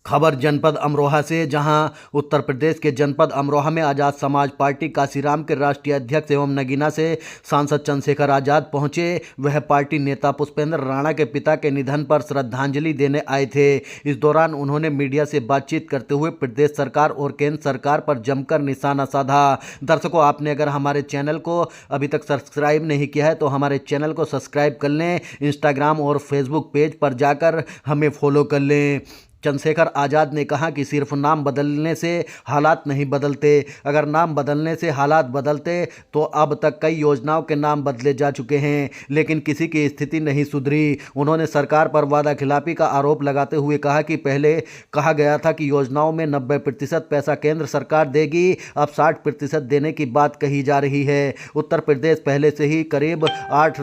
खबर जनपद अमरोहा से, जहां उत्तर प्रदेश के जनपद अमरोहा में आज़ाद समाज पार्टी काशीराम के राष्ट्रीय अध्यक्ष एवं नगीना से सांसद चंद्रशेखर आज़ाद पहुंचे। वह पार्टी नेता पुष्पेंद्र राणा के पिता के निधन पर श्रद्धांजलि देने आए थे। इस दौरान उन्होंने मीडिया से बातचीत करते हुए प्रदेश सरकार और केंद्र सरकार पर जमकर निशाना साधा। दर्शकों, आपने अगर हमारे चैनल को अभी तक सब्सक्राइब नहीं किया है तो हमारे चैनल को सब्सक्राइब कर लें। इंस्टाग्राम और फेसबुक पेज पर जाकर हमें फॉलो कर लें। चंद्रशेखर आज़ाद ने कहा कि सिर्फ नाम बदलने से हालात नहीं बदलते। अगर नाम बदलने से हालात बदलते तो अब तक कई योजनाओं के नाम बदले जा चुके हैं, लेकिन किसी की स्थिति नहीं सुधरी। उन्होंने सरकार पर वादाखिलाफी का आरोप लगाते हुए कहा कि पहले कहा गया था कि योजनाओं में 90% पैसा केंद्र सरकार देगी, अब 60% देने की बात कही जा रही है। उत्तर प्रदेश पहले से ही करीब 8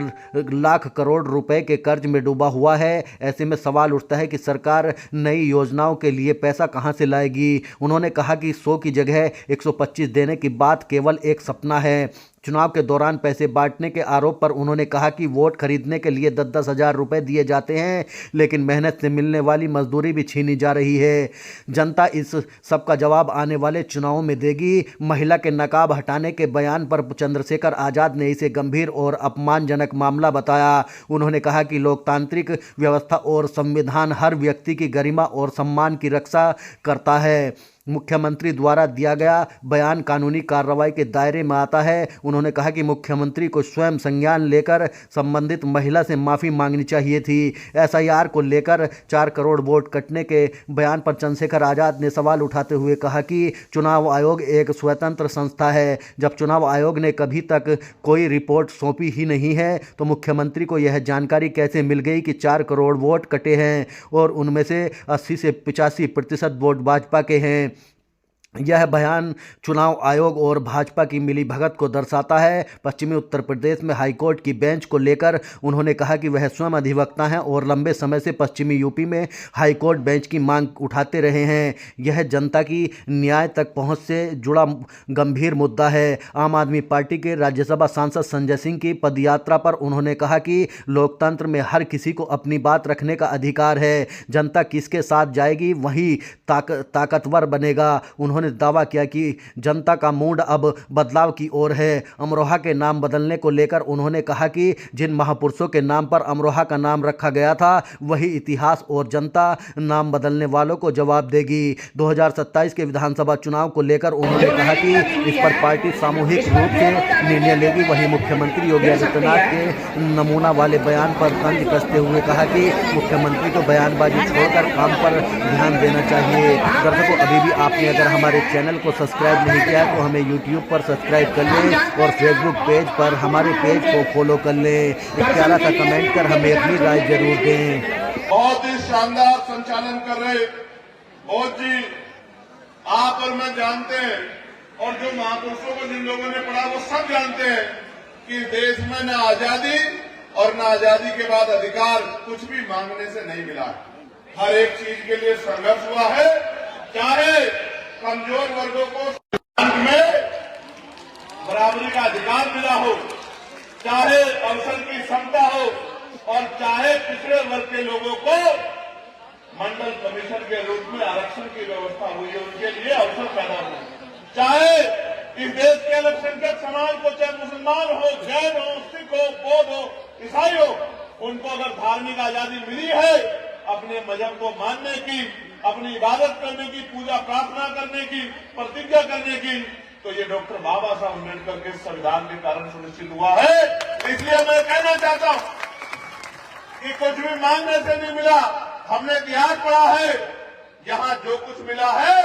लाख करोड़ रुपए के कर्ज में डूबा हुआ है। ऐसे में सवाल उठता है कि सरकार नई योजनाओं के लिए पैसा कहां से लाएगी। उन्होंने कहा कि 100 की जगह 125 देने की बात केवल एक सपना है। चुनाव के दौरान पैसे बांटने के आरोप पर उन्होंने कहा कि वोट खरीदने के लिए 10-10 हज़ार रुपए दिए जाते हैं, लेकिन मेहनत से मिलने वाली मजदूरी भी छीनी जा रही है। जनता इस सब का जवाब आने वाले चुनावों में देगी। महिला के नकाब हटाने के बयान पर चंद्रशेखर आज़ाद ने इसे गंभीर और अपमानजनक मामला बताया। उन्होंने कहा कि लोकतांत्रिक व्यवस्था और संविधान हर व्यक्ति की गरिमा और सम्मान की रक्षा करता है। मुख्यमंत्री द्वारा दिया गया बयान कानूनी कार्रवाई के दायरे में आता है। उन्होंने कहा कि मुख्यमंत्री को स्वयं संज्ञान लेकर संबंधित महिला से माफ़ी मांगनी चाहिए थी। एसआईआर को लेकर 4 करोड़ वोट कटने के बयान पर चंद्रशेखर आज़ाद ने सवाल उठाते हुए कहा कि चुनाव आयोग एक स्वतंत्र संस्था है। जब चुनाव आयोग ने कभी तक कोई रिपोर्ट सौंपी ही नहीं है तो मुख्यमंत्री को यह जानकारी कैसे मिल गई कि 4 करोड़ वोट कटे हैं और उनमें से 80 से 85% वोट भाजपा के हैं। यह बयान चुनाव आयोग और भाजपा की मिलीभगत को दर्शाता है। पश्चिमी उत्तर प्रदेश में हाईकोर्ट की बेंच को लेकर उन्होंने कहा कि वह स्वयं अधिवक्ता हैं और लंबे समय से पश्चिमी यूपी में हाईकोर्ट बेंच की मांग उठाते रहे हैं। यह जनता की न्याय तक पहुंच से जुड़ा गंभीर मुद्दा है। आम आदमी पार्टी के राज्यसभा सांसद संजय सिंह की पदयात्रा पर उन्होंने कहा कि लोकतंत्र में हर किसी को अपनी बात रखने का अधिकार है। जनता किसके साथ जाएगी वही ताकतवर बनेगा। उन्होंने दावा किया कि जनता का मूड अब बदलाव की ओर है। अमरोहा के नाम बदलने को लेकर उन्होंने कहा कि जिन महापुरुषों के नाम पर अमरोहा का नाम रखा गया था वही इतिहास और जनता नाम बदलने वालों को जवाब देगी। 2027 के विधानसभा चुनाव को लेकर उन्होंने कहा कि इस पर पार्टी सामूहिक रूप से निर्णय लेगी। वहीं मुख्यमंत्री योगी आदित्यनाथ के नमूना वाले बयान पर तंज कसते हुए कहा कि मुख्यमंत्री को बयानबाजी छोड़कर काम पर ध्यान देना चाहिए। दर्शकों, अभी भी आपने अगर हमारे चैनल को सब्सक्राइब नहीं किया है तो हमें यूट्यूब पर सब्सक्राइब कर लें और फेसबुक पेज पर हमारे पेज को फॉलो कर लें। एक प्यारा सा कमेंट कर हमें अपनी राय जरूर दें। बहुत ही शानदार संचालन कर रहे और जी आप और मैं जानते हैं और जो महापुरुषों को जिन लोगों ने पढ़ा वो सब जानते हैं कि देश में न आजादी और न आजादी के बाद अधिकार कुछ भी मांगने से नहीं मिला। हर एक चीज के लिए संघर्ष हुआ है, चाहे कमजोर वर्गों को में बराबरी का अधिकार मिला हो, चाहे अवसर की क्षमता हो और चाहे पिछड़े वर्ग के लोगों को मंडल कमीशन के रूप में आरक्षण की व्यवस्था हुई है, उनके लिए अवसर पैदा हो, चाहे इस देश के अल्पसंख्यक समाज को, चाहे मुसलमान हो, जैन हो, सिख हो, बौद्ध हो, ईसाई हो, उनको अगर धार्मिक आजादी मिली है अपने मजहब को मानने की, अपनी इबादत करने की, पूजा प्रार्थना करने की, प्रतिज्ञा करने की, तो ये डॉक्टर बाबा साहब अम्बेडकर के संविधान के कारण सुनिश्चित हुआ है। इसलिए मैं कहना चाहता हूं कि कुछ भी मांगने से नहीं मिला। हमने इतिहास पढ़ा है, यहां जो कुछ मिला है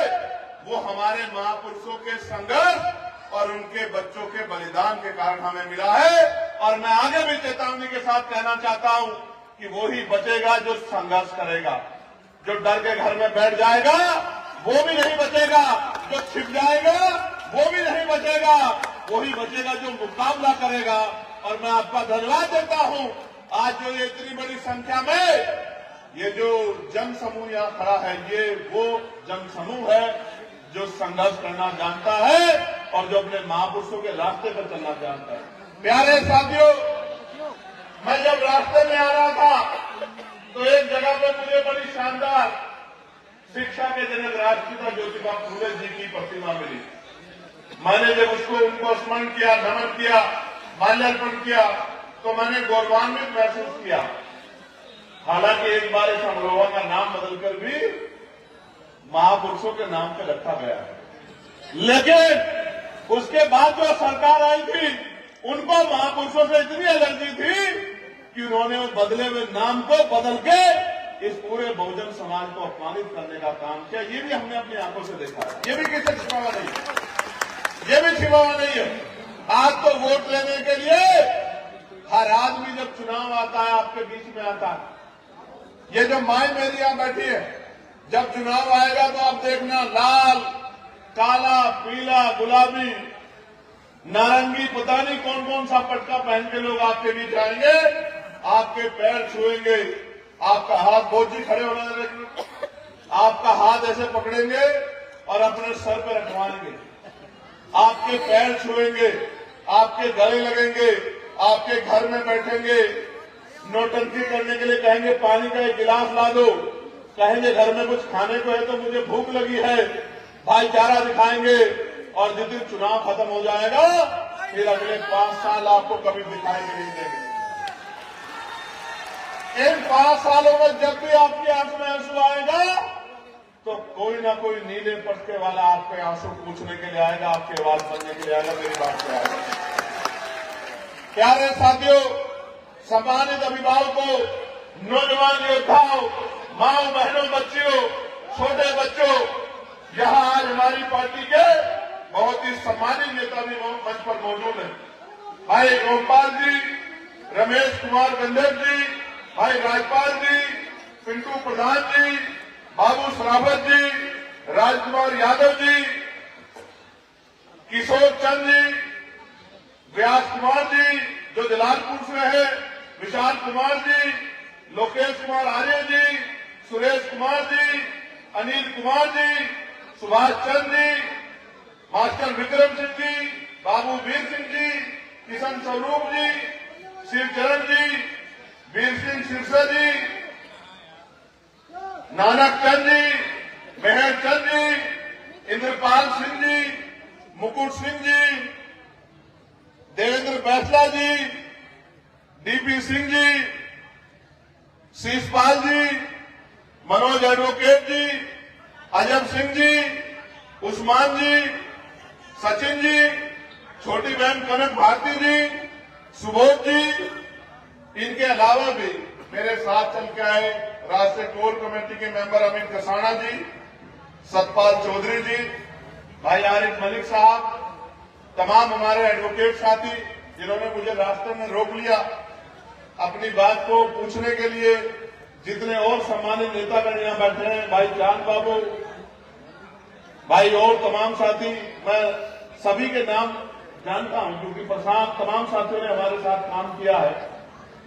वो हमारे महापुरुषों के संघर्ष और उनके बच्चों के बलिदान के कारण हमें मिला है। और मैं आगे भी चेतावनी के साथ कहना चाहता हूं कि वो ही बचेगा जो संघर्ष करेगा। जो डर के घर में बैठ जाएगा वो भी नहीं बचेगा, जो छिप जाएगा वो भी नहीं बचेगा, वही बचेगा जो मुकाबला करेगा। और मैं आपका धन्यवाद देता हूं। आज जो ये इतनी बड़ी संख्या में ये जो जन समूह यहाँ खड़ा है, ये वो जन समूह है जो संघर्ष करना जानता है और जो अपने महापुरुषों के रास्ते पर चलना जानता है। प्यारे साथियों, मैं जब रास्ते में आ रहा था तो एक जगह पे मुझे बड़ी शानदार शिक्षा के राष्ट्रपिता ज्योतिबा फूले जी की प्रतिमा मिली। मैंने जब उनको स्मरण किया, नमन किया, माल्यार्पण किया, तो मैंने गौरवान्वित महसूस किया। हालांकि एक बार इस अमरोहा का नाम बदलकर भी महापुरुषों के नाम पे रखा गया है, लेकिन उसके बाद जो सरकार आई थी उनको महापुरुषों से इतनी एलर्जी थी कि उन्होंने बदले हुए नाम को बदल के इस पूरे बहुजन समाज को अपमानित करने का काम किया। ये भी हमने अपनी आंखों से देखा है, ये भी किसी छिपा हुआ नहीं है, ये भी छिपा हुआ नहीं है। आज तो वोट लेने के लिए हर आदमी जब चुनाव आता है आपके बीच में आता है। ये जो माई मेरी यहां बैठी है, जब चुनाव आएगा तो आप देखना लाल, काला, पीला, गुलाबी, नारंगी, पता नहीं कौन कौन सा पटका पहन के लोग आपके बीच आएंगे, आपके पैर छुएंगे, आपका हाथ, बहुत जी खड़े होने देंगे, आपका हाथ ऐसे पकड़ेंगे और अपने सर पे रखवाएंगे, आपके पैर छुएंगे, आपके गले लगेंगे, आपके घर में बैठेंगे, नौटंकी करने के लिए कहेंगे पानी का एक गिलास ला दो, कहेंगे घर में कुछ खाने को है तो मुझे भूख लगी है, भाईचारा दिखाएंगे। और जिस दिन चुनाव खत्म हो जाएगा फिर अगले 5 साल आपको कभी दिखाई नहीं देंगे। इन 5 सालों में जब भी आपकी आंख में आंसू आएगा तो कोई ना कोई नीले पटके वाला आप पे आंसू पूछने के लिए आएगा, आपकी आवाज बनने के लिए आएगा, मेरी बात पे आएगा। प्यारे साथियों, सम्मानित अभिभावकों, नौजवान योद्धाओं, माओ बहनों, बच्चियों, छोटे बच्चों, यहां आज हमारी पार्टी के बहुत ही सम्मानित नेता भी मंच पर मौजूद है। भाई गोपाल जी, रमेश कुमार गंधर्व जी, भाई राजपाल जी, पिंटू प्रधान जी, बाबू सरावत जी, राजकुमार यादव जी, किशोर चंद जी, व्यास कुमार जी जो जलालपुर से है, विशाल कुमार जी, लोकेश कुमार आर्य जी, सुरेश कुमार जी, अनिल कुमार जी, सुभाष चंद्र जी, मास्टर विक्रम सिंह जी, बाबू वीर सिंह जी, किशन स्वरूप जी, शिवचरण जी, वीर सिंह सिरसा जी, नानक चंद जी, मेहर चंद जी, इंद्रपाल सिंह जी, मुकुट सिंह जी, देवेंद्र बैसला जी, डीपी सिंह जी, शीशपाल जी, मनोज एडवोकेट जी, अजब सिंह जी, उस्मान जी, सचिन जी, छोटी बहन कनक भारती जी, सुबोध जी, इनके अलावा भी मेरे साथ चल के आए राष्ट्रीय कोर कमेटी के मेंबर अमित कसाना जी, सतपाल चौधरी जी, भाई आरिफ मलिक साहब, तमाम हमारे एडवोकेट साथी जिन्होंने मुझे रास्ते में रोक लिया अपनी बात को पूछने के लिए, जितने और सम्मानित नेतागण यहां बैठे हैं, भाई चांद बाबू, भाई और तमाम साथी, मैं सभी के नाम जानता हूं क्योंकि प्रशांत तमाम साथियों ने हमारे साथ काम किया है,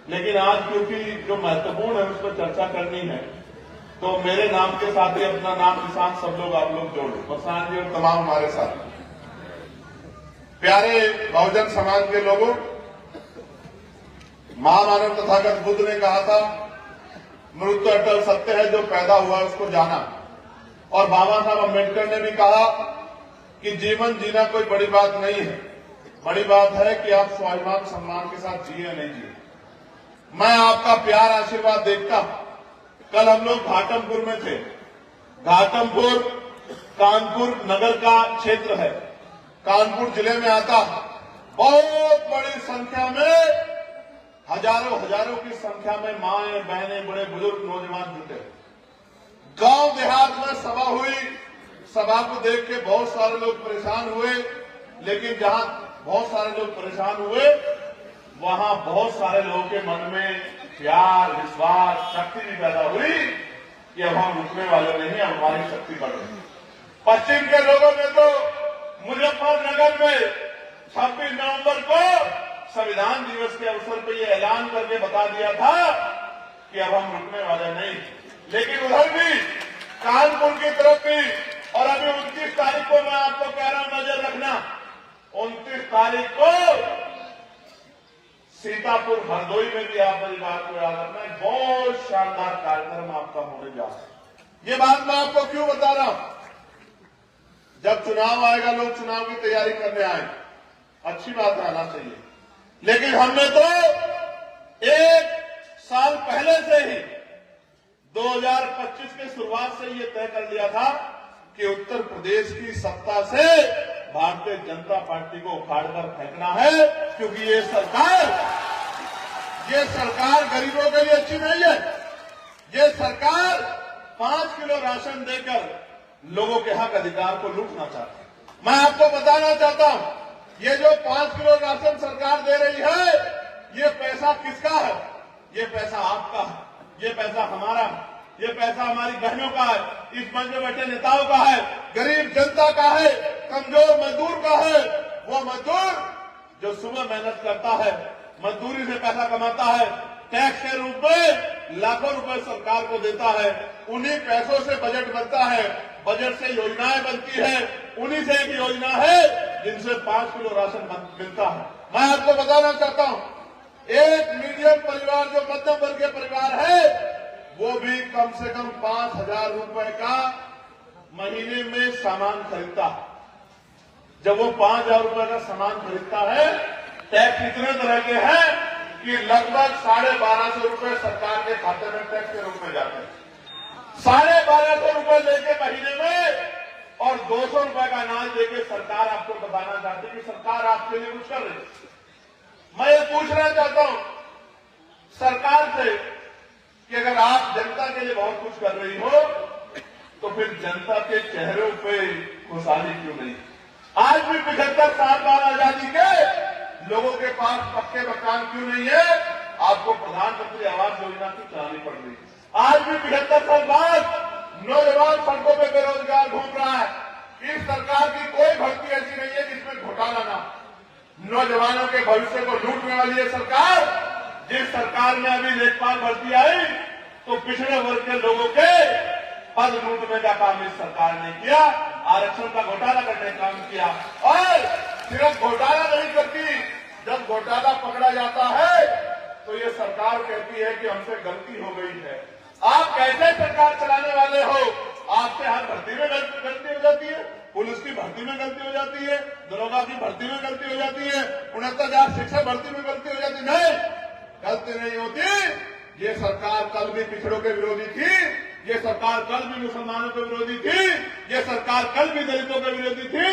लेकिन आज क्योंकि जो महत्वपूर्ण है उस पर चर्चा करनी है तो मेरे नाम के साथ ही अपना नाम निशान सब लोग आप लोग जोड़, प्रशांत जी और तमाम हमारे साथ। प्यारे बहुजन समाज के लोगों, महामानव तथागत बुद्ध ने कहा था मृत्यु अटल सत्य है, जो पैदा हुआ उसको जाना। और बाबा साहब अम्बेडकर ने भी कहा कि जीवन जीना कोई बड़ी बात नहीं है, बड़ी बात है कि आप स्वाभिमान सम्मान के साथ जिए नहीं जिए। मैं आपका प्यार आशीर्वाद देखता हूं। कल हम लोग घाटमपुर में थे। घाटमपुर कानपुर नगर का क्षेत्र है, कानपुर जिले में आता है। बहुत बड़ी संख्या में, हजारों की संख्या में माएं, बहनें, बड़े बुजुर्ग, नौजवान जुटे। गांव देहात में सभा हुई। सभा को देख के बहुत सारे लोग परेशान हुए, लेकिन जहां बहुत सारे लोग परेशान हुए वहां बहुत सारे लोगों के मन में प्यार, विश्वास, शक्ति भी पैदा हुई कि अब हम रुकने वाले नहीं, अब हमारी शक्ति बढ़ रही। पश्चिम के लोगों ने तो मुजफ्फरनगर में 26 नवंबर को संविधान दिवस के अवसर पर यह ऐलान करके बता दिया था कि अब हम रुकने वाले नहीं। लेकिन उधर भी कानपुर की तरफ भी, और अभी 29 तारीख को मैं आपको कह रहा हूं नजर रखना, 29 तारीख को सीतापुर हरदोई में भी आप मेरी बात को याद रखना, बहुत शानदार कार्यक्रम आपका होने जा रहा है। ये बात मैं आपको क्यों बता रहा हूं? जब चुनाव आएगा लोग चुनाव की तैयारी करने आए, अच्छी बात है, आना चाहिए। लेकिन हमने तो 1 साल पहले से ही 2025 की शुरुआत से ये तय कर लिया था कि उत्तर प्रदेश की सत्ता से भारतीय जनता पार्टी को उखाड़कर फेंकना है, क्योंकि ये सरकार गरीबों के लिए अच्छी नहीं है। ये सरकार 5 किलो राशन देकर लोगों के हक अधिकार को लूटना चाहती है। मैं आपको बताना चाहता हूं, ये जो 5 किलो राशन सरकार दे रही है, ये पैसा किसका है? ये पैसा आपका है, ये पैसा हमारा है, ये पैसा हमारी बहनों का है, इस मंच में बैठे नेताओं का है, गरीब जनता का है, कमजोर मजदूर का है। वो मजदूर जो सुबह मेहनत करता है, मजदूरी से पैसा कमाता है, टैक्स के रूप में लाखों रुपए सरकार को देता है, उन्हीं पैसों से बजट बनता है, बजट से योजनाएं बनती है, उन्हीं से एक योजना है जिनसे 5 किलो राशन मिलता है। मैं आपको बताना चाहता हूं, एक मीडियम परिवार जो मध्यम वर्गीय परिवार है, वो भी कम से कम 5,000 रुपए का महीने में सामान खरीदता है। जब वो 5,000 रुपए का सामान खरीदता है, टैक्स इतने तरह के हैं कि लगभग 1250 रुपए सरकार के खाते में टैक्स के रूप में जाते हैं। 1250 रुपए लेके महीने में और 200 रुपए का अनाज देके सरकार आपको बताना चाहती है कि सरकार आपके लिए कुछ कर रही है। मैं ये पूछना चाहता हूं सरकार से कि अगर आप जनता के लिए बहुत कुछ कर रही हो, तो फिर जनता के चेहरों पे खुशहाली क्यों नहीं? आज भी 75 साल बाद आजादी के लोगों के पास पक्के मकान क्यों नहीं है? आपको प्रधानमंत्री आवास योजना की चलानी पड़ रही है। आज भी 75 साल बाद नौजवान सड़कों पे बेरोजगार घूम रहा है। इस सरकार की कोई भर्ती ऐसी नहीं है जिसमें घोटाला ना। नौजवानों के भविष्य को लूटने वाली है सरकार। जिस सरकार में अभी लेखपाल भर्ती आई, तो पिछड़े वर्ग के लोगों के पद लूटने का काम इस सरकार ने किया, आरक्षण का घोटाला करने का काम किया। और सिर्फ घोटाला नहीं करती, जब घोटाला पकड़ा जाता है तो ये सरकार कहती है कि हमसे गलती हो गई है। आप कैसे सरकार चलाने वाले हो? आपसे हर भर्ती में गलती हो जाती है, पुलिस की भर्ती में गलती हो जाती है, दरोगा की भर्ती में गलती हो जाती है, 69,000 शिक्षक भर्ती में गलती हो जाती है। नहीं, गलती नहीं होती। ये सरकार कल भी पिछड़ों के विरोधी थी, ये सरकार कल भी मुसलमानों के विरोधी थी, ये सरकार कल भी दलितों के विरोधी थी,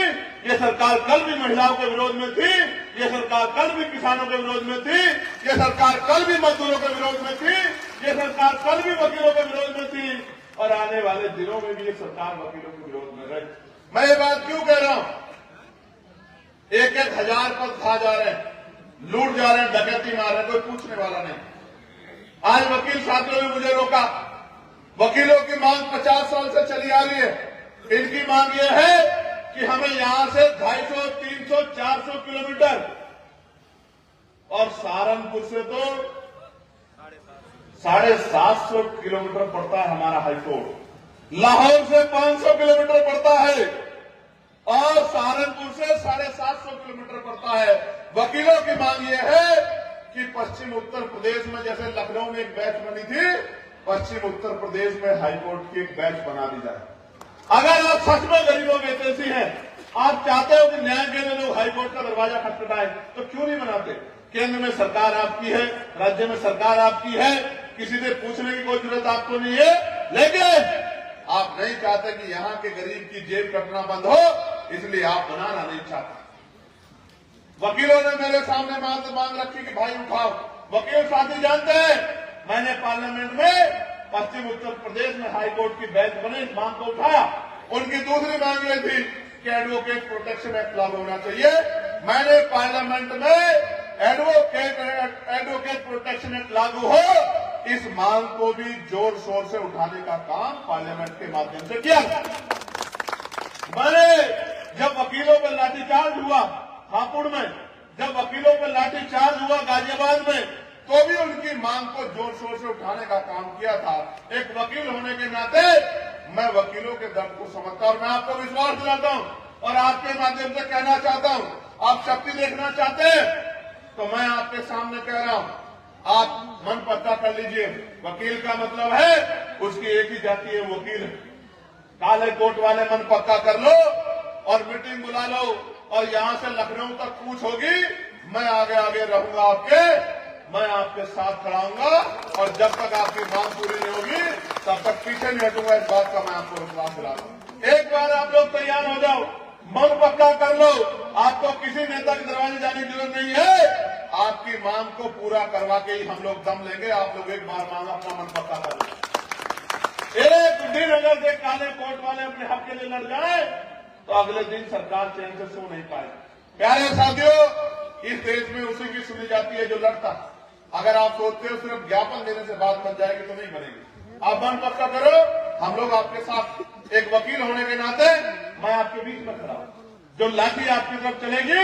ये सरकार कल भी महिलाओं के विरोध में थी, ये सरकार कल भी किसानों के विरोध में थी, ये सरकार कल भी मजदूरों के विरोध में थी, ये सरकार कल भी वकीलों के विरोध में थी, और आने वाले दिनों में भी ये सरकार वकीलों के विरोध में रहे। मैं ये बात क्यों कह रहा हूं? 1-1 हजार पद खा जा रहे हैं, लूट जा रहे हैं, डकैती मार रहे हैं, कोई पूछने वाला नहीं। आज वकील साथियों ने मुझे रोका। वकीलों की मांग 50 साल से चली आ रही है। इनकी मांग यह है कि हमें यहां से 250, 300, 400 किलोमीटर और सहारनपुर से तो 750 किलोमीटर पड़ता है हमारा हाईकोर्ट, लाहौर से 500 किलोमीटर पड़ता है और सहारनपुर से 750 किलोमीटर पड़ता है। वकीलों की मांग यह है कि पश्चिम उत्तर प्रदेश में जैसे लखनऊ में एक बैच बनी थी, पश्चिम उत्तर प्रदेश में हाईकोर्ट की एक बैच बना दी जाए। अगर आप सच में गरीबों के हितैषी हैं, आप चाहते हो कि न्याय के लिए लोग हाईकोर्ट का दरवाजा खटखटाए, तो क्यों नहीं बनाते? केंद्र में सरकार आपकी है, राज्य में सरकार आपकी है, किसी से पूछने की कोई जरूरत आपको नहीं है। लेकिन आप नहीं चाहते कि यहां के गरीब की जेब कटना बंद हो, इसलिए आप बनाना नहीं चाहते। वकीलों ने मेरे सामने मांग रखी कि भाई उठाओ। वकील साथी जानते हैं, मैंने पार्लियामेंट में पश्चिम उत्तर प्रदेश में हाईकोर्ट की बेंच बने, इस मांग को उठाया। उनकी दूसरी मांग ये थी कि एडवोकेट प्रोटेक्शन एक्ट लागू होना चाहिए। मैंने पार्लियामेंट में एडवोकेट प्रोटेक्शन एक्ट लागू हो, इस मांग को भी जोर शोर से उठाने का काम पार्लियामेंट के माध्यम से किया। मैंने जब वकीलों पर लाठीचार्ज हुआ हापुड़ में, जब वकीलों पर लाठीचार्ज हुआ गाजियाबाद में, तो भी उनकी मांग को जोर शोर से उठाने का काम किया था। एक वकील होने के नाते मैं वकीलों के दर्द को समझता हूं और मैं आपको विश्वास दिलाता हूं और आपके माध्यम से कहना चाहता हूं, आप शक्ति देखना चाहते हैं तो मैं आपके सामने कह रहा हूं, आप मन पक्का कर लीजिए। वकील का मतलब है उसकी एक ही जाति है, वकील। काले कोट वाले मन पक्का कर लो और मीटिंग बुला लो और यहां से लखनऊ तक कूच होगी, मैं आगे आगे रहूंगा आपके, मैं आपके साथ खड़ा हूंगा और जब तक आपकी मांग पूरी नहीं होगी तब तक पीछे नहीं हटूंगा। इस बात का मैं आपको विश्वास दिला रहा हूं। एक बार आप लोग तैयार हो जाओ, मन पक्का कर लो, आपको किसी नेता के दरवाजे जाने की जरूरत नहीं है। आपकी मांग को पूरा करवा के ही हम लोग दम लेंगे। आप लोग एक बार मांग अपना मन पक्का कर लो। एक दिन अगर से काले कोट वाले अपने हक के लिए लड़ जाए तो अगले दिन सरकार चैन से सो नहीं पाए। प्यारे साथियों, इस देश में उसी की सुनी जाती है जो लड़ता। अगर आप सोचते हो सिर्फ ज्ञापन देने से बात बन जाएगी तो नहीं बनेगी। आप मन पक्का करो, हम लोग आपके साथ। एक वकील होने के नाते मैं आपके बीच में खड़ा हूं। जो लाठी आपकी तरफ चलेगी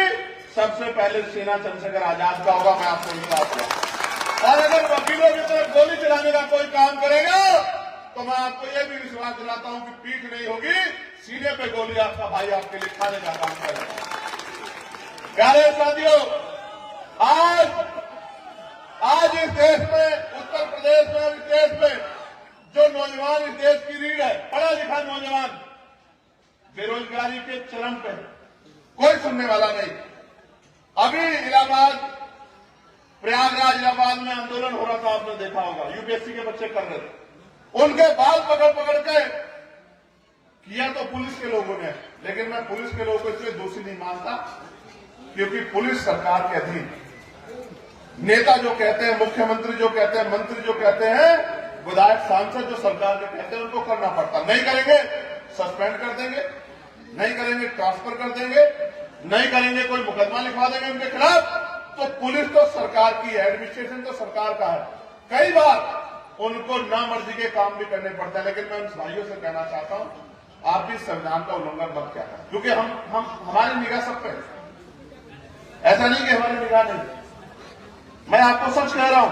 सबसे पहले सेना चंद्रशेखर आजाद का होगा, मैं आपको विश्वास दिलाता। और अगर वकीलों की तरफ गोली चलाने का कोई काम करेगा तो मैं आपको यह भी विश्वास दिलाता हूं कि पीठ नहीं होगी, सीने पे गोली आपका भाई आपके लिए खाने का काम करेगा। प्यारे साथियों, आज इस देश में, उत्तर प्रदेश में और इस देश में जो नौजवान इस देश की रीढ़ है, पढ़ा लिखा नौजवान बेरोजगारी के चरम पे, कोई सुनने वाला नहीं। अभी इलाहाबाद, प्रयागराज इलाहाबाद में आंदोलन हो रहा था, आपने देखा होगा, यूपीएससी के बच्चे कर रहे थे। उनके बाल पकड़ पकड़ के किया तो पुलिस के लोगों ने, लेकिन मैं पुलिस के लोगों को इसलिए दोषी नहीं मानता क्योंकि पुलिस सरकार के अधीन। नेता जो कहते हैं, मुख्यमंत्री जो कहते हैं, मंत्री जो कहते हैं, विधायक सांसद जो सरकार के कहते हैं, उनको करना पड़ता। नहीं करेंगे सस्पेंड कर देंगे, नहीं करेंगे ट्रांसफर कर देंगे, नहीं करेंगे कोई मुकदमा लिखवा देंगे उनके खिलाफ। तो पुलिस तो सरकार की है, एडमिनिस्ट्रेशन तो सरकार का है। कई बार उनको ना मर्जी के काम भी करने पड़ते हैं, लेकिन मैं उन भाइयों से कहना चाहता हूं, आप भी संविधान का उल्लंघन मत क्या करें, क्योंकि हम हमारी निगाह सब पे, ऐसा नहीं कि हमारी निगाह नहीं। मैं आपको सच कह रहा हूं,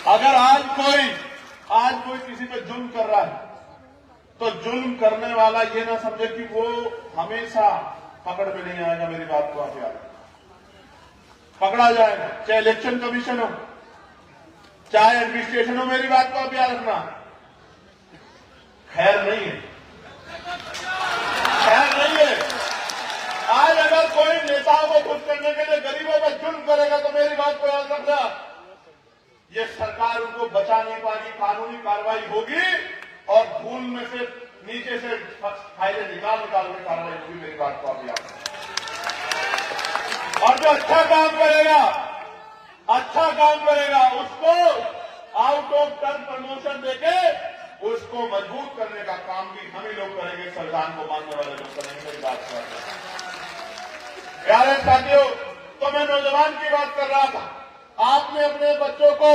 अगर आज कोई किसी पे जुल्म कर रहा है तो जुल्म करने वाला ये ना समझे कि वो हमेशा पकड़ में नहीं आएगा। मेरी बात को आप याद रखें, पकड़ा जाएगा, चाहे इलेक्शन कमीशन हो, चाहे एडमिनिस्ट्रेशन हो। मेरी बात को आप याद रखना, खैर नहीं है, खैर नहीं है। आज अगर कोई नेताओं को खुश करने के लिए गरीबों पर जुल्म करेगा तो मेरी बात को याद रखना, ये सरकार उनको बचा नहीं पाएगी, कानूनी कार्रवाई होगी और धूल में से नीचे से फायदे निकाल के कार्रवाई होगी। मेरी बात को आप याद रखना। और जो अच्छा काम करेगा उसको आउट ऑफ टर्म प्रमोशन देके उसको मजबूत करने का काम भी हम ही लोग करेंगे, संविधान को मानने वाले लोग करेंगे। मेरी बात को प्यारे साथियों, तो मैं नौजवान की बात कर रहा था। आपने अपने बच्चों को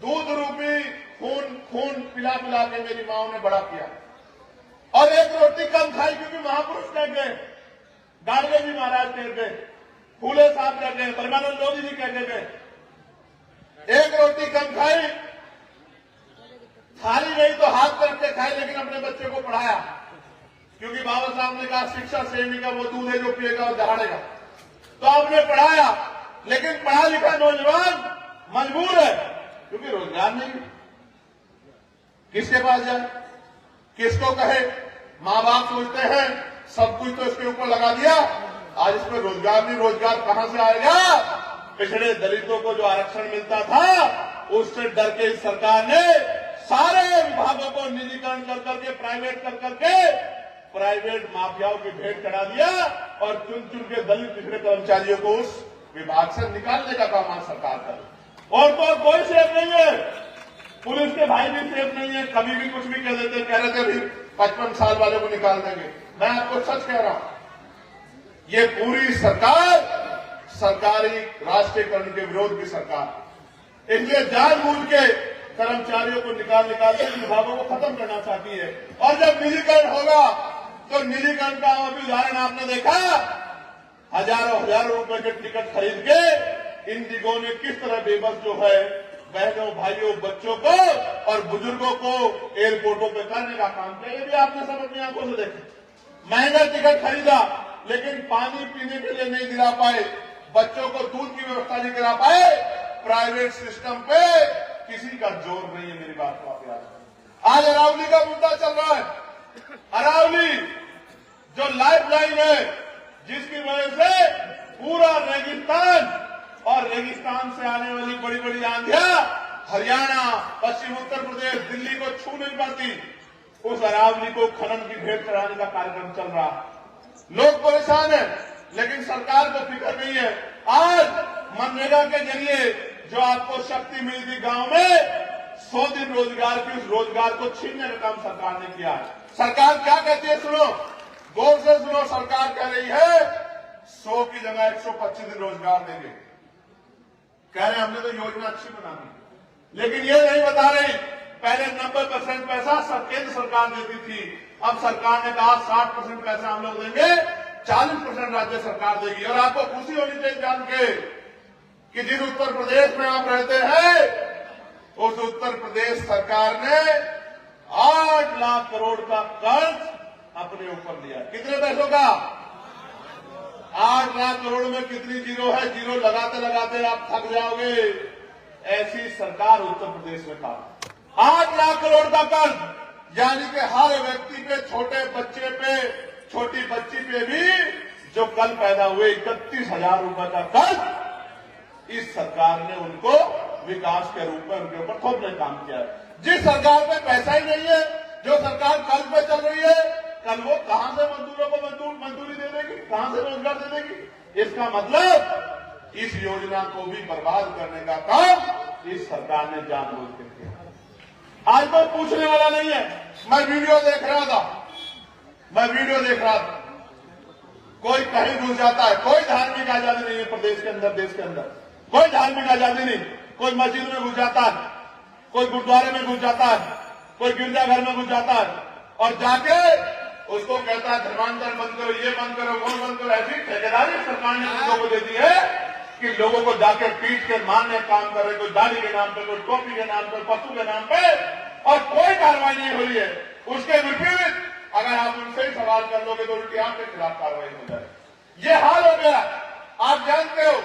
दूध रूपी खून पिला पिला के मेरी माओ ने बड़ा किया और एक रोटी कम खाई क्योंकि महापुरुष कह गए, गाड़वे जी महाराज कह गए, फूले साहब कह गए, परमानंद लोधी जी कह गए, एक रोटी कम खाई, थाली नहीं तो हाथ रख के खाई, लेकिन अपने बच्चे को पढ़ाया क्योंकि बाबा साहब ने कहा शिक्षा श्रेणी का वो दूध है जो पिएगा और दहाड़ेगा। तो आपने पढ़ाया, लेकिन पढ़ा लिखा नौजवान मजबूर है क्योंकि रोजगार नहीं। किसके पास जाए, किसको कहे? मां बाप सोचते हैं सब कुछ तो इसके ऊपर लगा दिया, आज इसमें रोजगार नहीं, रोजगार कहां से आएगा? पिछड़े दलितों को जो आरक्षण मिलता था उससे डर के इस सरकार ने सारे विभागों को निजीकरण कर करके, प्राइवेट कर करके, प्राइवेट माफियाओं की भेंट चढ़ा दिया और चुन चुन के दलित पिछड़े कर्मचारियों को उस विभाग से निकालने का काम आज सरकार करे। और तो कोई सेफ नहीं है, पुलिस के भाई भी सेफ नहीं है, कभी भी कुछ भी कह देते, कह रहे थे अभी 55 साल वाले को निकाल देंगे। मैं आपको सच कह रहा हूं, ये पूरी सरकार सरकारी राष्ट्रीयकरण के विरोध की सरकार, इसलिए जानबूझ के कर्मचारियों को निकाल के विभागों को खत्म करना चाहती है। और जब निजीकरण होगा तो निजीकरण का अभी उदाहरण आपने देखा, हजारों रुपए के टिकट खरीद के इंडिगो ने किस तरह बेबस जो है बहनों, भाइयों, बच्चों को और बुजुर्गों को एयरपोर्टों पे करने का काम किया। ये भी आपने सब अपनी आंखों से देखा। महंगा टिकट खरीदा लेकिन पानी पीने के लिए नहीं दिला पाए, बच्चों को दूध की व्यवस्था नहीं करा पाए। प्राइवेट सिस्टम पे किसी का जोर नहीं है। मेरी बात को आप याद, आज अरावली का मुद्दा चल रहा है, अरावली जो लाइफलाइन है, जिसकी वजह से पूरा रेगिस्तान और रेगिस्तान से आने वाली बड़ी बड़ी आंधियां हरियाणा, पश्चिम उत्तर प्रदेश, दिल्ली को छू नहीं पाती, उस अरावली को खनन की भेंट चढ़ाने का कार्यक्रम चल रहा है। लोग परेशान हैं, लेकिन सरकार को फिक्र नहीं है। आज मनरेगा के जरिए जो आपको शक्ति मिली थी गांव में, 100 दिन रोजगार की, उस रोजगार को छीनने का काम सरकार ने किया है। सरकार क्या कहती है सुनो, गौर से सुनो। सरकार कह रही है 100 की जगह 125 दिन रोजगार देंगे। कह रहे हैं हमने तो योजना अच्छी बना दी, लेकिन ये नहीं बता रही पहले 90% पैसा केंद्र सरकार देती थी, अब सरकार ने कहा 60% पैसा हम लोग देंगे, 40% राज्य सरकार देगी। और आपको खुशी होनी चाहिए जान के कि जिस उत्तर प्रदेश में आप रहते हैं, उस उत्तर प्रदेश सरकार ने 8 लाख करोड़ का कर्ज अपने ऊपर लिया। कितने पैसों का? 8 लाख करोड़ में कितनी जीरो है? जीरो लगाते लगाते आप थक जाओगे। ऐसी सरकार उत्तर प्रदेश में था। 8 लाख करोड़ का कर्ज, यानी कि हर व्यक्ति पे, छोटे बच्चे पे, छोटी बच्ची पे भी जो कल पैदा हुए 31,000 रुपए का कर्ज इस सरकार ने उनको विकास के रूप में उनके ऊपर थोपने काम किया है। जिस सरकार पे पैसा ही नहीं है, जो सरकार कर्ज पे चल रही है, कल वो कहां से मजदूरों को मजदूरी दे देगी, कहां से रोजगार दे देगी? इसका मतलब इस योजना को भी बर्बाद करने का काम इस सरकार ने जानबूझ कर किया। आज तो पूछने वाला नहीं है। मैं वीडियो देख रहा था, कोई कहीं घुस जाता है, कोई धार्मिक आजादी नहीं है प्रदेश के अंदर, देश के अंदर कोई धार्मिक आजादी नहीं। कोई मस्जिद में घुस जाता है, कोई गुरुद्वारे में घुस जाता है, कोई गिरजाघर में घुस जाता है और जाके उसको कहता है धर्मांतरण बंद करो, ये बंद करो, वो बंद करो। ऐसी ठेकेदारी सरकार ने लोगों को दे दी है कि लोगों को जाके पीट के मारने काम कर रहे, कोई दाढ़ी के नाम पे, कोई टोपी के नाम पे, पशु के नाम पे, और कोई कार्रवाई नहीं हो रही है। उसके विपरीत अगर आप उनसे ही सवाल कर लोगे तो उल्टी आपके खिलाफ कार्रवाई हो जाए। ये हाल हो गया। आप जानते हो,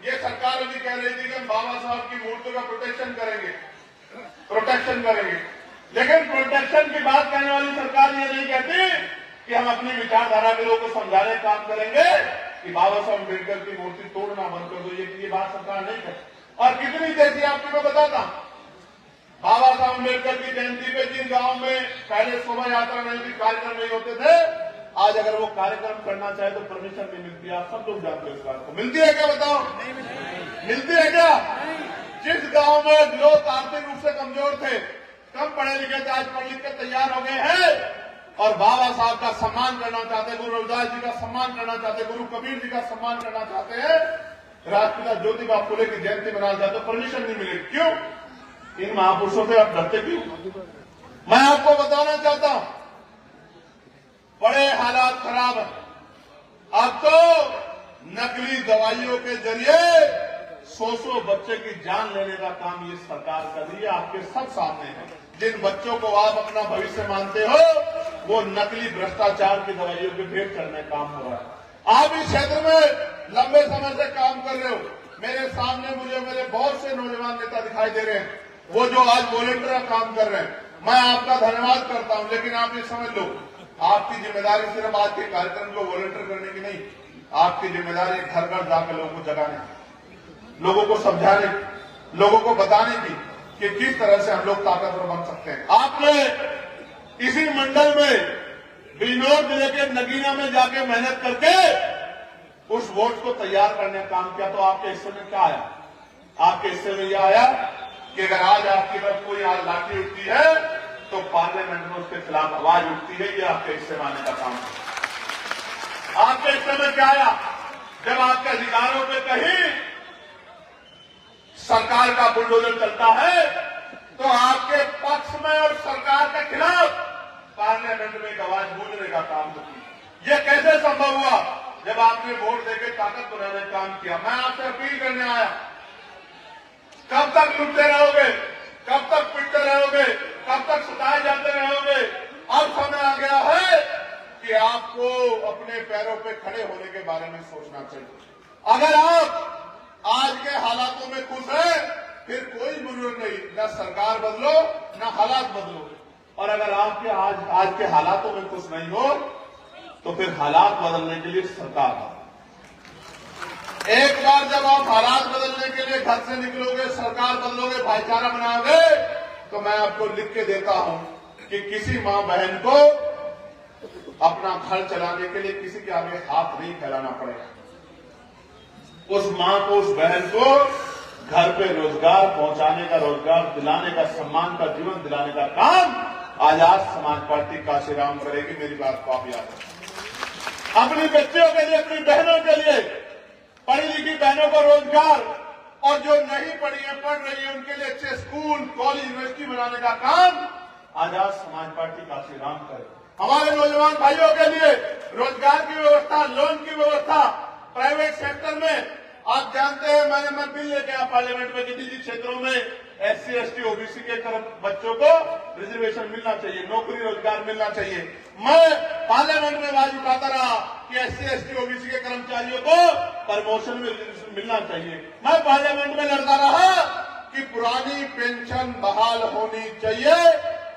ये सरकार भी कह रही थी कि हम बाबा साहब की मूर्तियों का प्रोटेक्शन करेंगे, लेकिन प्रोटेक्शन की बात करने वाली सरकार ये नहीं कहती कि हम अपनी विचारधारा के लोगों को समझाने का काम करेंगे कि बाबा साहब अम्बेडकर की मूर्ति तोड़ना बंद कर दो। ये बात सरकार नहीं करती। और कितनी तेजी आपको मैं बताता हूं, बाबा साहब अम्बेडकर की जयंती पे जिन गांव में पहले शोभा यात्रा नहीं थी, कार्यक्रम नहीं होते थे, आज अगर वो कार्यक्रम करना चाहे तो परमिशन नहीं मिलती। आप सब लोग जानते हो इस बात को। मिलती है क्या? बताओ, मिलती है क्या? जिस गांव में लोग आर्थिक रूप से कमजोर थे, कम पढ़े लिखे थे, आज पढ़ लिख के तैयार हो गए हैं और बाबा साहब का सम्मान करना चाहते, गुरु रविदास जी का सम्मान करना चाहते, गुरु कबीर जी का सम्मान करना चाहते हैं, राष्ट्रपिता ज्योतिबा फुले की जयंती मनाना चाहते, तो परमिशन नहीं मिलेगी। क्यों? इन महापुरुषों से आप डरते क्यों? मैं आपको बताना चाहता हूं, बड़े हालात खराब है। अब तो नकली दवाइयों के जरिए 100 बच्चे की जान लेने का काम ये सरकार कर रही है। आपके सब सामने है। जिन बच्चों को आप अपना भविष्य मानते हो, वो नकली भ्रष्टाचार की दवाइयों के भेंट चढ़ने का काम हो रहा है। आप इस क्षेत्र में लंबे समय से काम कर रहे हो। मेरे सामने मुझे मेरे बहुत से नौजवान नेता दिखाई दे रहे हैं, वो जो आज वॉलंटियर काम कर रहे हैं। मैं आपका धन्यवाद करता हूं, लेकिन आप ये समझ लो, आपकी जिम्मेदारी सिर्फ आज के कार्यक्रम को वॉलंटियर करने की नहीं, आपकी जिम्मेदारी घर घर जाकर लोगों को जगाने की, लोगों को समझाने की, लोगों को बताने की कि किस तरह से हम लोग ताकतवर बन सकते हैं। आपने इसी मंडल में बिजनौर जिले के नगीना में जाके मेहनत करके उस वोट को तैयार करने का काम किया, तो आपके हिस्से में क्या आया? आपके हिस्से में यह आया कि अगर आज आपकी तरफ कोई आज लाठी उठती है तो पार्लियामेंट में उसके खिलाफ आवाज उठती है। ये आपके हिस्से में आने का काम है। आपके हिस्से में क्या आया? जब आपके अधिकारों पे कहीं सरकार का बुलडोजर चलता है तो आपके पक्ष में और सरकार के खिलाफ पार्लियामेंट में एक आवाज गूंजने का काम होती है। यह कैसे संभव हुआ? जब आपने वोट देकर ताकत बनाने का काम किया। मैं आपसे अपील करने आया, कब तक लुटते रहोगे? कब तक पिटते रहोगे? कब तक सताए जाते रहोगे? अब समय आ गया है कि आपको अपने पैरों पे खड़े होने के बारे में सोचना चाहिए। अगर आप आज के हालातों में खुश हैं, फिर कोई जरूरत नहीं, न सरकार बदलो न हालात बदलो। और अगर आपके आज के हालातों में कुछ नहीं हो तो फिर हालात बदलने के लिए सरकार है। एक बार जब आप हालात बदलने के लिए घर से निकलोगे, सरकार बदलोगे, भाईचारा बनाओगे, तो मैं आपको लिख के देता हूं कि किसी मां बहन को अपना घर चलाने के लिए किसी के आगे हाथ नहीं फैलाना पड़ेगा। उस मां को, उस बहन को घर पे रोजगार पहुंचाने का, रोजगार दिलाने का, सम्मान का जीवन दिलाने का काम आजाद समाज पार्टी काशीराम करेगी। मेरी बात को आप याद रखें। अपनी बच्चियों के लिए, अपनी बहनों के लिए, पढ़ी लिखी बहनों को रोजगार, और जो नहीं पढ़ी है, पढ़ रही है, उनके लिए अच्छे स्कूल, कॉलेज, यूनिवर्सिटी बनाने का काम आजाद समाज पार्टी काशीराम करेगी। हमारे नौजवान भाइयों के लिए रोजगार की व्यवस्था, लोन की व्यवस्था, प्राइवेट सेक्टर में आप जानते हैं, मैं बिल लेके आया पार्लियामेंट में कि निजी क्षेत्रों में SC, ST, OBC के बच्चों को रिजर्वेशन मिलना चाहिए, नौकरी रोजगार मिलना चाहिए। मैं पार्लियामेंट में आवाज उठाता रहा कि SC, ST, OBC के कर्मचारियों को प्रमोशन में मिलना चाहिए। मैं पार्लियामेंट में लड़ता रहा कि पुरानी पेंशन बहाल होनी चाहिए,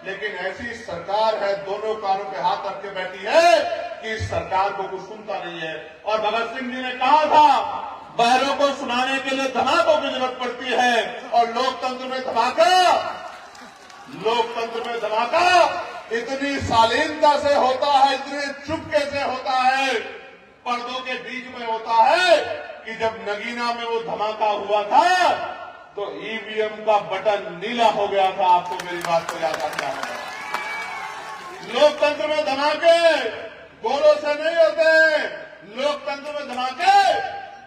लेकिन ऐसी सरकार है, दोनों कानों पे हाथ रख के बैठी है कि इस सरकार को कुछ सुनता नहीं है। और भगत सिंह जी ने कहा था, बहरों को सुनाने के लिए धमाकों की जरूरत पड़ती है, और लोकतंत्र में धमाका इतनी शालीनता से होता है, इतने चुपके से होता है, पर्दों के बीच में होता है कि जब नगीना में वो धमाका हुआ था तो EVM का बटन नीला हो गया था। आपको मेरी बात को याद रखना होगा। लोकतंत्र में धमाके गोलों से नहीं होते, लोकतंत्र में धमाके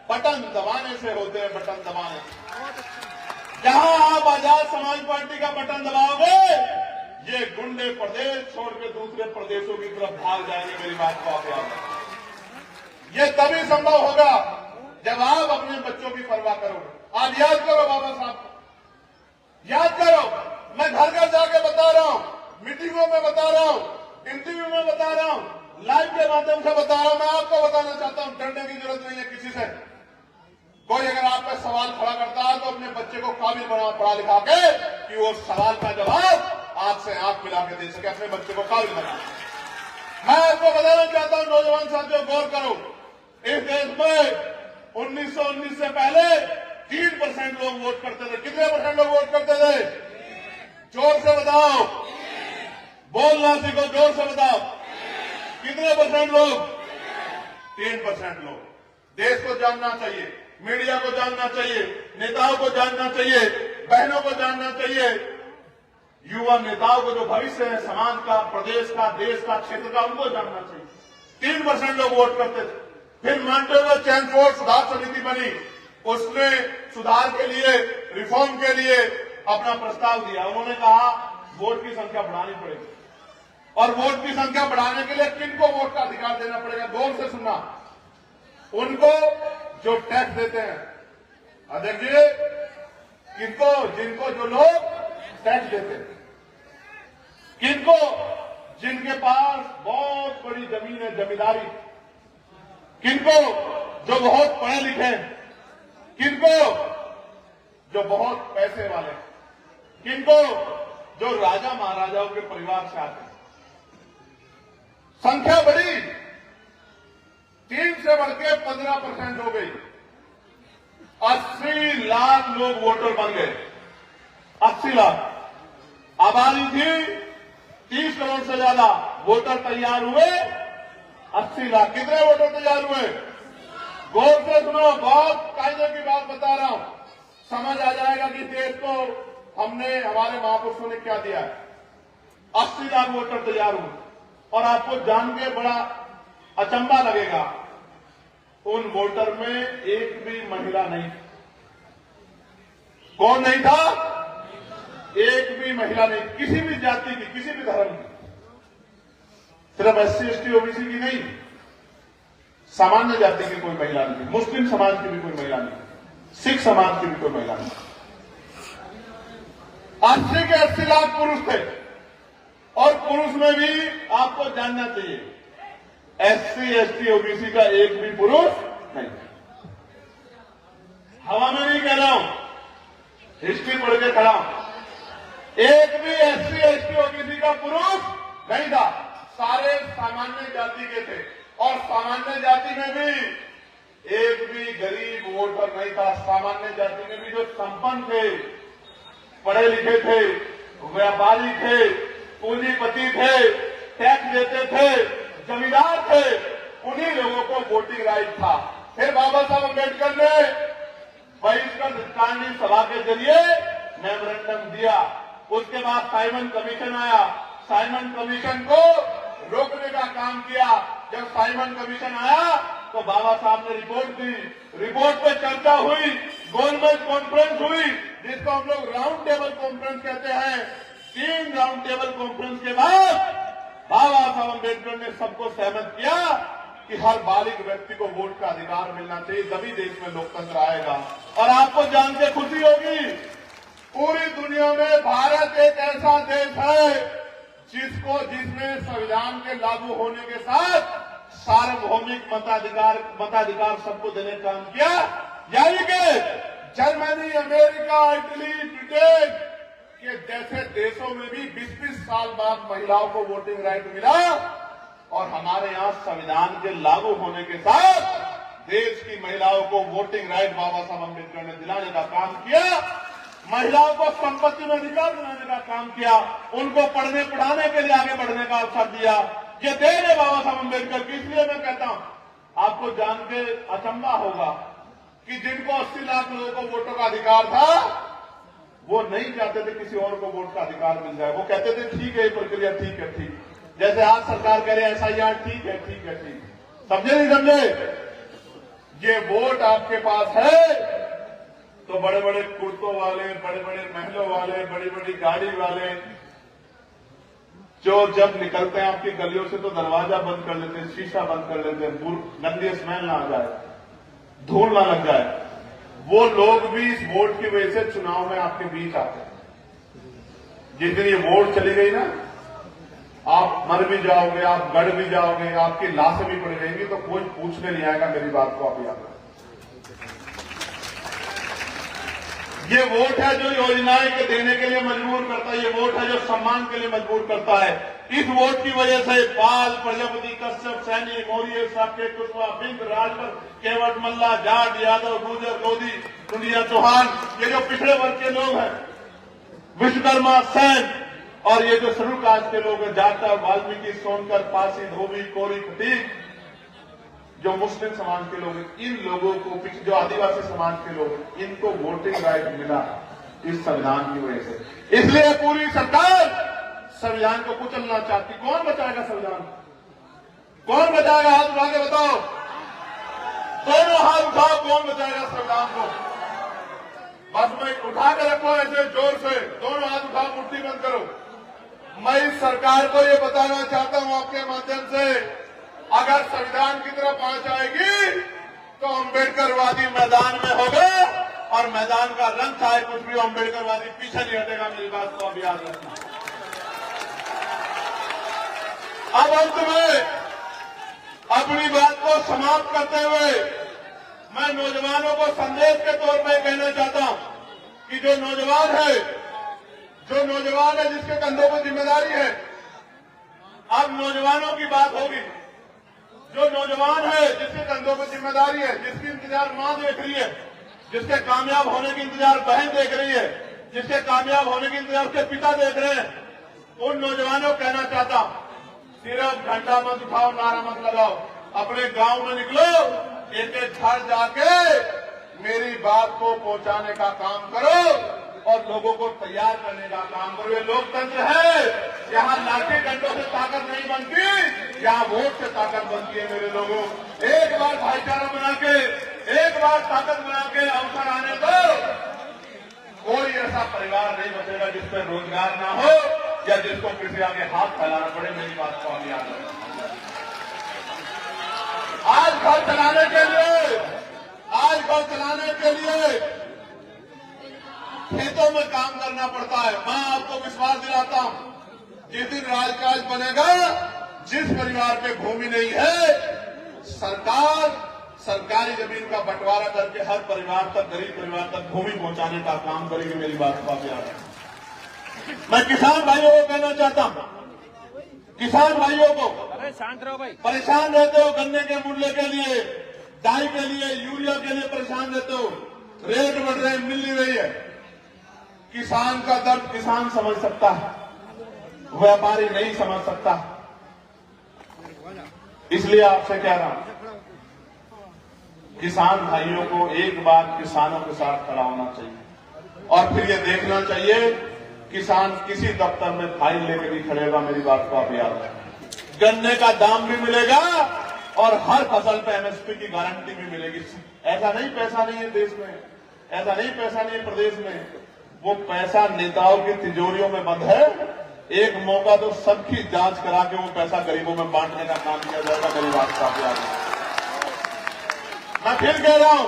बटन दबाने से होते हैं, बटन दबाने से। जहां आप आजाद समाज पार्टी का बटन दबाओगे, ये गुंडे प्रदेश छोड़ के दूसरे प्रदेशों की तरफ भाग जाएंगे। मेरी बात को आप याद रखें। ये तभी संभव होगा जब आप अपने बच्चों की परवाह करोगे। आज याद करो बाबा साहब, याद करो। मैं घर घर जाके बता रहा हूं, मीटिंगों में बता रहा हूं, इंटरव्यू में बता रहा हूं, लाइव के माध्यम से बता रहा हूं। मैं आपको बताना चाहता हूं, डरने की जरूरत नहीं है किसी से। कोई अगर आप पे सवाल खड़ा करता है तो अपने बच्चे को काबिल बनाओ पढ़ा लिखा के कि वो सवाल का जवाब आपसे आंख मिला के दे सके। अपने बच्चे को काबिल बनाओ। मैं आपको बताना चाहता हूं, नौजवान साथियों, गौर करो। इस देश में 1919 से पहले 3% लोग वोट करते थे। कितने % लोग वोट करते थे? जोर से बताओ, बोलना सीखो, जोर से बताओ। कितने % लोग? 3% लोग। देश को जानना चाहिए, मीडिया को जानना चाहिए, नेताओं को जानना चाहिए, बहनों को जानना चाहिए, युवा नेताओं को जो भविष्य है समाज का, प्रदेश का, देश का, क्षेत्र का, उनको जानना चाहिए। 3% लोग वोट करते थे। फिर मॉन्टेगो चैनफोर्ड सुधार समिति बनी, उसने सुधार के लिए, रिफॉर्म के लिए अपना प्रस्ताव दिया। उन्होंने कहा वोट की संख्या बढ़ानी पड़ेगी, और वोट की संख्या बढ़ाने के लिए किनको वोट का अधिकार देना पड़ेगा? गौर से सुनना। उनको जो टैक्स देते हैं, देखिए, जिनको जो लोग टैक्स देते हैं, किनको, जिनके पास बहुत बड़ी जमीन है, जमींदारी, किनको जो बहुत पढ़े लिखे, किनको जो बहुत पैसे वाले, किनको जो राजा महाराजाओं के परिवार से आते हैं। संख्या बढ़ी, 3 से बढ़ के 15% हो गई। 80 लाख लोग वोटर बन गए। 80 लाख आबादी थी, 30 करोड़ से ज्यादा वोटर तैयार हुए। 80 लाख। कितने वोटर तैयार हुए? गौर से सुनो, बहुत कायदे की बात बता रहा हूं, समझ आ जाएगा कि देश को हमारे महापुरुषों ने क्या दिया है। 80 लाख वोटर तैयार हुए, और आपको जान के बड़ा अचंभा लगेगा, उन वोटर में एक भी महिला नहीं। कौन नहीं था? एक भी महिला नहीं, किसी भी जाति की, किसी भी धर्म की। सिर्फ SC, ST, OBC की नहीं, सामान्य जाति की कोई महिला नहीं, मुस्लिम समाज की भी कोई महिला नहीं, सिख समाज की भी कोई महिला नहीं। 80 के 80 लाख पुरुष थे, और पुरुष में भी आपको जानना चाहिए, SC, ST, OBC का एक भी पुरुष नहीं। हवा में नहीं कह रहा हूं, हिस्ट्री पढ़ के खड़ा हूं। एक भी एससी एसटी ओबीसी का पुरुष नहीं था, सारे सामान्य जाति के थे। और सामान्य जाति में भी एक भी गरीब वोटर नहीं था। सामान्य जाति में भी जो संपन्न थे, पढ़े लिखे थे, व्यापारी थे, पूंजीपति थे, टैक्स देते थे, जमींदार थे, उन्हीं लोगों को वोटिंग राइट था। फिर बाबा साहब अम्बेडकर ने बहिष्कृत कानूनी सभा के जरिए मेमोरेंडम दिया। उसके बाद साइमन कमीशन आया, साइमन कमीशन को रोकने का काम किया। जब साइमन कमीशन आया तो बाबा साहब ने रिपोर्ट दी, रिपोर्ट पे चर्चा हुई, गोलमेज कॉन्फ्रेंस हुई, जिसको हम लोग राउंड टेबल कॉन्फ्रेंस कहते हैं। 3 राउंड टेबल कॉन्फ्रेंस के बाद बाबा साहब अम्बेडकर ने सबको सहमत किया कि हर बालिग व्यक्ति को वोट का अधिकार मिलना चाहिए, तभी देश में लोकतंत्र आएगा। और आपको जान के खुशी होगी, पूरी दुनिया में भारत एक ऐसा देश है जिसमें संविधान के लागू होने के साथ सार्वभौमिक मताधिकार सबको देने का काम किया। यानी कि जर्मनी, अमेरिका, इटली, ब्रिटेन के जैसे देशों में भी 20-20 साल बाद महिलाओं को वोटिंग राइट मिला। और हमारे यहाँ संविधान के लागू होने के साथ देश की महिलाओं को वोटिंग राइट बाबा साहब अम्बेडकर ने दिलाने का काम किया। महिलाओं को संपत्ति में अधिकार दिलाने का काम किया, उनको पढ़ने पढ़ाने के लिए आगे बढ़ने का अवसर दिया। ये देन है बाबा साहब अम्बेडकर की। इसलिए मैं कहता हूं, आपको जान के अचंभा होगा कि जिनको 80 लाख लोगों को वोटों का अधिकार था, वो नहीं चाहते थे किसी और को वोट का अधिकार मिल जाए। वो कहते थे ठीक है, ये प्रक्रिया ठीक है, ठीक। जैसे आज सरकार कह रही है SIR ठीक है, ठीक है, ठीक। समझे नहीं समझे? ये वोट आपके पास है तो बड़े बड़े कुर्तों वाले, बड़े बड़े महलों वाले, बड़ी बड़ी गाड़ी वाले जो जब निकलते हैं आपकी गलियों से तो दरवाजा बंद कर लेते हैं, शीशा बंद कर लेते हैं, गंदी स्मेल ना आ जाए, धूल ना लग जाए, वो लोग भी इस वोट की वजह से चुनाव में आपके बीच आते हैं। जिस दिन ये वोट चली गई ना, आप मर भी जाओगे, आप गड़ भी जाओगे, आपकी लाशें भी पड़ जाएंगी, तो कोई पूछने नहीं आएगा। मेरी बात को आप याद रखें। ये वोट है जो योजनाएं के देने के लिए मजबूर करता है, ये वोट है जो सम्मान के लिए मजबूर करता है। इस वोट की वजह से पाल, प्रजापति, कश्यप, सैनी, मौर्य, साकेत, कुशवाहा, बिंद, राजभर, केवट, मल्ला, जाट, यादव, गुर्जर, लोधी, टुंडिया, चौहान, ये जो पिछड़े वर्ग के लोग हैं, विश्वकर्मा, सैन, और ये जो शेड्यूल कास्ट के लोग हैं, जाटव, वाल्मीकि, सोनकर, पासी, धोबी, कोरी, खटीक, जो मुस्लिम समाज के लोग हैं, इन लोगों को, जो आदिवासी समाज के लोग हैं, इनको वोटिंग राइट मिला इस संविधान की वजह से। इसलिए पूरी सरकार संविधान को कुचलना चाहती। कौन बचाएगा संविधान? कौन बचाएगा? हाथ उठा के बताओ, दोनों हाथ उठाओ, कौन बचाएगा संविधान को? बस मैं उठा के रखो ऐसे जोर से, दोनों हाथ उठाओ, मुट्ठी बंद करो। मैं इस सरकार को ये बताना चाहता हूं आपके माध्यम से, अगर संविधान की तरफ पहुंच आएगी तो अम्बेडकरवादी मैदान में होगा, और मैदान का रंग चाहे कुछ भी, अम्बेडकरवादी पीछे नहीं हटेगा। मेरी बात को अब याद रखना। अब अंत में अपनी बात को समाप्त करते हुए मैं नौजवानों को संदेश के तौर पर कहना चाहता हूं कि जो नौजवान है जिसके कंधों पर जिम्मेदारी है, अब नौजवानों की बात होगी। जो नौजवान है जिसके कंधों पर जिम्मेदारी है, जिसकी इंतजार मां देख रही है, जिसके कामयाब होने की इंतजार बहन देख रही है, जिसके कामयाब होने की इंतजार उसके पिता देख रहे हैं, उन नौजवानों को कहना चाहता हूं, सिर्फ घंटा मत उठाओ, नारा मत लगाओ, अपने गांव में निकलो, एक एक घर जाके मेरी बात को पहुंचाने का काम करो और लोगों को तैयार करने का काम करो। ये लोकतंत्र है, यहाँ लाठी डंडों से ताकत नहीं बनती, यहाँ वोट से ताकत बनती है। मेरे लोगों, एक बार भाईचारा बना के, एक बार ताकत बना के अवसर आने दो, कोई ऐसा परिवार नहीं बचेगा जिसमें रोजगार ना हो या जिसको किसी आगे हाथ फैलाना पड़े। मेरी बात को हम याद रखें। आज घर चलाने के लिए खेतों में काम करना पड़ता है। मैं आपको विश्वास दिलाता हूं, जिस दिन राजकाज बनेगा, जिस परिवार पे भूमि नहीं है, सरकार सरकारी जमीन का बंटवारा करके हर परिवार तक, गरीब परिवार तक भूमि पहुंचाने का काम करेगी। मेरी बात को आप याद रखें। मैं किसान भाइयों को कहना चाहता हूं, किसान भाइयों को शांत रहो भाई। परेशान रहते हो गन्ने के मूल्य के लिए, डाई के लिए, यूरिया के लिए परेशान रहते हो, रेट बढ़ रहे हैं, मिल नहीं रही है। किसान का दर्द किसान समझ सकता है, व्यापारी नहीं समझ सकता। इसलिए आपसे कह रहा हूं, किसान भाइयों को एक बार किसानों के साथ खड़ा होना चाहिए और फिर ये देखना चाहिए किसान किसी दफ्तर में फाइल लेकर भी खड़ेगा। मेरी बात को आप याद रखें। गन्ने का दाम भी मिलेगा और हर फसल पे एमएसपी की गारंटी भी मिलेगी। ऐसा नहीं पैसा नहीं है देश में, ऐसा नहीं पैसा नहीं है प्रदेश में, वो पैसा नेताओं की तिजोरियों में बंद है। एक मौका तो सबकी जांच करा के वो पैसा गरीबों में बांटने का काम किया जाएगा। मेरी बात को आप याद रखें। मैं फिर कह रहा हूं,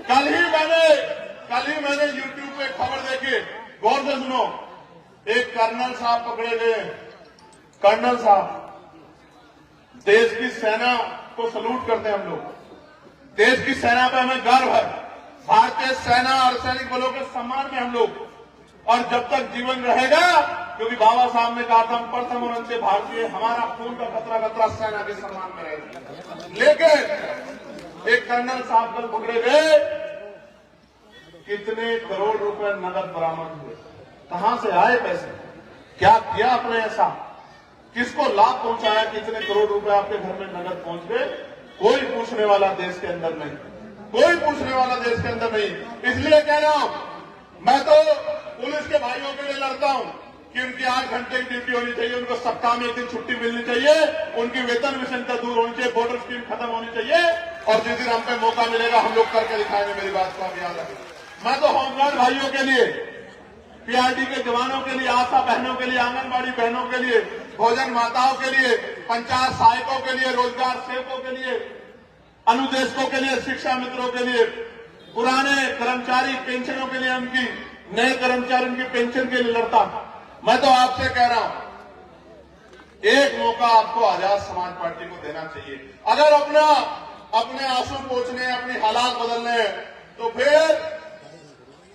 कल ही मैंने यूट्यूब पे खबर देखी, गौर से सुनो। एक कर्नल साहब पकड़े गए। कर्नल साहब, देश की सेना को सलूट करते हैं हम लोग, देश की सेना पे हमें गर्व है। भारतीय सेना और सैनिक बलों के सम्मान में हम लोग, और जब तक जीवन रहेगा, क्योंकि बाबा साहब ने कहा था हम प्रथम और अंत्य भारतीय, हमारा खून का कतरा कतरा सेना के सम्मान में रहेगा। लेकिन एक कर्नल साहब कल पकड़े गए, कितने करोड़ रुपए नगद बरामद हुए, कहां से आए पैसे, क्या किया आपने ऐसा, किसको लाभ पहुंचाया, कितने करोड़ रुपए आपके घर में नगद पहुंच गए, कोई पूछने वाला देश के अंदर नहीं, कोई पूछने वाला देश के अंदर नहीं। इसलिए कह रहा हूं, मैं तो पुलिस के भाइयों के लिए लड़ता हूं कि उनकी 8 घंटे की ड्यूटी होनी चाहिए, उनको सप्ताह में 1 दिन छुट्टी मिलनी चाहिए, उनकी वेतन विषमता दूर होनी चाहिए, बॉर्डर स्कीम खत्म होनी चाहिए, और जिस दिन हम पे मौका मिलेगा हम लोग करके दिखाएंगे। मेरी बात को आप याद रखें। मैं तो होमगार्ड भाइयों के लिए, पीआरडी के जवानों के लिए, आशा बहनों के लिए, आंगनबाड़ी बहनों के लिए, भोजन माताओं के लिए, पंचायत सहायकों के लिए, रोजगार सेवकों के लिए, अनुदेशकों के लिए, शिक्षा मित्रों के लिए, पुराने कर्मचारी पेंशनों के लिए, उनकी नए कर्मचारियों की पेंशन के लिए लड़ता हूं। मैं तो आपसे कह रहा हूं, एक मौका आपको आजाद समाज पार्टी को देना चाहिए। अगर अपने आंसू पोंछने, अपनी हालात बदलने हैं, तो फिर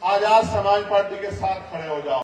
आजाद समाज पार्टी के साथ खड़े हो जाओ।